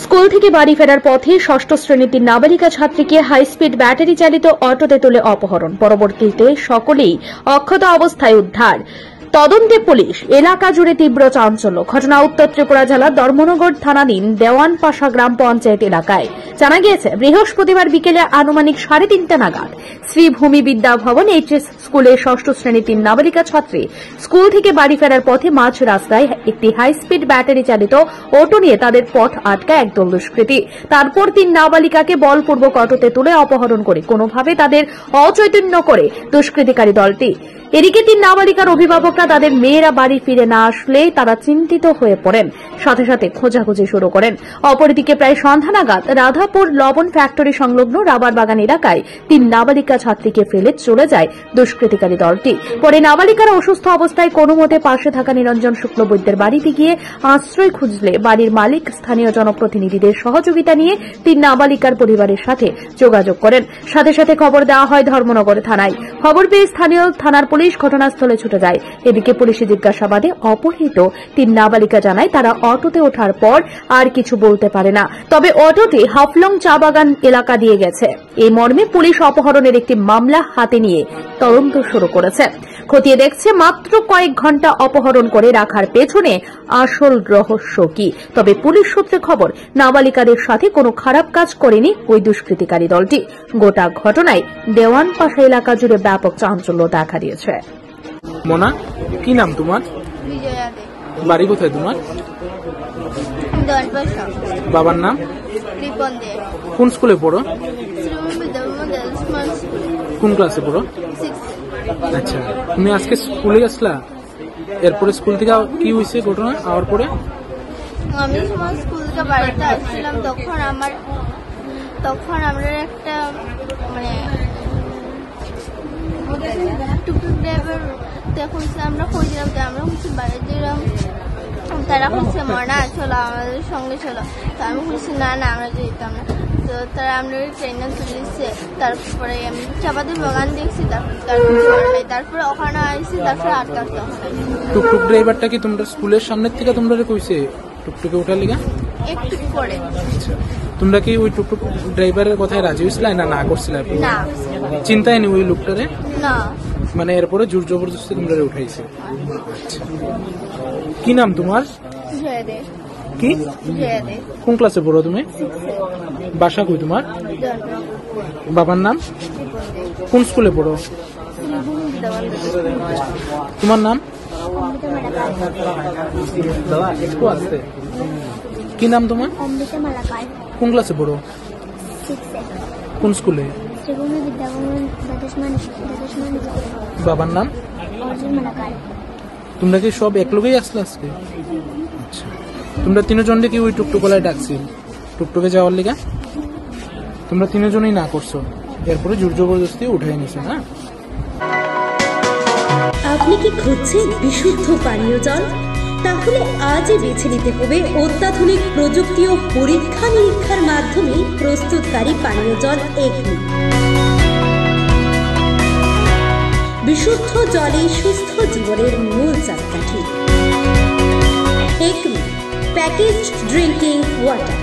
School থেকে বাড়ি ফেরার পথে ষষ্ঠ শ্রেণীর 3 নাবালিকা ছাত্রীকে হাই স্পিড ব্যাটারি চালিত অটোতে তুলে অপহরণ, পরবর্তীতে সকলেই অক্ষত অবস্থায় উদ্ধার। তদন্তে পুলিশ। এলাকা জুড়ে তীব্র চাঞ্চল্য। ঘটনা উত্তর ত্রিপুরা জেলার ধর্মনগর থানাধীন দেওয়ানপাশা গ্রাম পঞ্চায়েত এলাকায়। জানা গিয়েছে, বৃহস্পতিবার বিকেলে আনুমানিক 3:30 নাগাদ শ্রীভূমি বিদ্যা ভবন এইচএস স্কুলের ষষ্ঠ শ্রেণীর 3 নাবালিকা ছাত্রী স্কুল থেকে বাড়ি ফেরার পথে মাঝ রাস্তায় একটি হাই স্পিড ব্যাটারি চালিত অটো নিয়ে তাদের পথ আটকায় একদল দুষ্কৃতী। তারপর 3 নাবালিকাকে বলপূর্বক অটোতে তুলে অপহরণ করে কোনোভাবে তাদের অচৈতন্য করে দুষ্কৃতিকারী দলটি। এদিকে 3 নাবালিকার অভিভাবকরা তাদের মেয়েরা বাড়ি ফিরে না আসলে তারা চিন্তিত হয়ে পড়েন, সাথে সাথে খোঁজাখুঁজি শুরু করেন। অপরদিকে প্রায় সন্ধ্যা নাগাদ রাধাপুর লবণ ফ্যাক্টরি সংলগ্ন রাবার বাগান এলাকায় 3 নাবালিকা ছাত্রীকে ফেলে চলে যায় দুষ্কৃতিকারী দলটি। পরে নাবালিকারা অসুস্থ অবস্থায় কোনোমতে পাশে থাকা নিরঞ্জন শুক্লবৈদ্যের বাড়িতে গিয়ে আশ্রয় খুঁজলে বাড়ির মালিক স্থানীয় জনপ্রতিনিধিদের সহযোগিতা নিয়ে 3 নাবালিকার পরিবারের সাথে যোগাযোগ করেন। সাথে সাথে খবর দেওয়া হয় ধর্মনগর থানায়। খবর পেয়ে স্থানীয় থানার পুলিশ ঘটনাস্থলে ছুটে যায়। এদিকে পুলিশি জিজ্ঞাসাবাদে অপহৃত 3 নাবালিকা জানায় তারা অটোতে ওঠার পর আর কিছু বলতে পারে না, তবে অটোটি হাফলং চা বাগান এলাকা দিয়ে গেছে। এই মর্মে পুলিশ অপহরণের একটি মামলা হাতে নিয়ে তদন্ত শুরু করেছে। খতিয়ে দেখছে মাত্র কয়েক ঘন্টা অপহরণ করে রাখার পেছনে আসল রহস্য কি। তবে পুলিশ সূত্রে খবর, নাবালিকাদের সাথে কোনো খারাপ কাজ করেনি ওই দুষ্কৃতিকারী দলটি। গোটা ঘটনায় দেওয়ানপাশা এলাকা জুড়ে ব্যাপক চাঞ্চল্য দেখা দিয়েছে। মোনা, কি নাম তোমার? বিজয়া দে। বাড়ি কোথায় তোমার? দেওয়ানপাশা। বাবার নাম? রিপন দে। কোন স্কুলে পড়ো? শ্রীভূমি বিদ্যা ভবন স্মার্ট স্কুল। কোন ক্লাসে পড়ো? 6। আচ্ছা, তুমি আজকে স্কুলে গেছলা? এরপরে স্কুল থেকে কি হয়েছে ঘটনা আওয়ার পরে? আমি সময় স্কুল থেকে বাড়িতে আসছিলাম, তখন আমরা একটা মানে টুকটুক ড্রাইভার খুঁজছে, আমরা খুঁজছিলাম, আমরা খুঁজছি বাড়ি দিলাম, তারা খুঁজছে মনা চলো আমাদের সঙ্গে চলো। তো আমি খুঁজছি না আমরা যেতাম না। তো তারা আমরা ট্রেনে তুলেছে, তারপরে আমি চাপাতির বাগান দেখছি, তারপরে ওখানে আসছি, তারপরে আটকাতে হয়। টুকটুক ড্রাইভারটা কি তোমরা স্কুলের সামনের থেকে তোমরা কইছে টুকটুকে ওঠার লিগা? একটু পরে। আচ্ছা, তোমরা কি ওই টুকটুক ড্রাইভারের কথায় রাজি হয়েছিল না করছিল? না, চিন্তায় নি ওই লোকটারে? না, মানে এরপরে জোর জবরদস্তি তোমরা উঠাইছে। আচ্ছা, কি নাম তোমার? জয়দে। কি? জয়দে। কোন ক্লাসে পড়ো তুমি? 6। বাসা কই তোমার? বাবার নাম? কোন স্কুলে পড়ো? তোমার নাম? কি নাম তোমার? অমৃতা মালাকার। কোন ক্লাসে পড়ো? 6। কোন স্কুলে? শ্রীভূমি বিদ্যা ভবন বাবার নাম? অর্জুন মালাকার। তোমরা কি সব এক লোকেই আসলে আজকে? আচ্ছা, তোমরা 3 জনকে কি ওই টুকটুকলায় ডাকছি টুকটুকে যাওয়ার লিগা? তোমরা 3 জনই না করছো, এরপরে জোর জবরদস্তি উঠাই নিছে না? আপনি কি খুঁজছেন বিশুদ্ধ পানীয় জল? তাহলে আজই বেছে নিতে হবে অত্যাধুনিক প্রযুক্তি ও পরীক্ষা নিরীক্ষার মাধ্যমে প্রস্তুতকারী পানীয় জল একমি। বিশুদ্ধ জলে সুস্থ জীবনের মূল চাকাঠি। Acme packaged drinking water.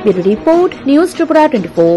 Bureau report, news Tripura 24।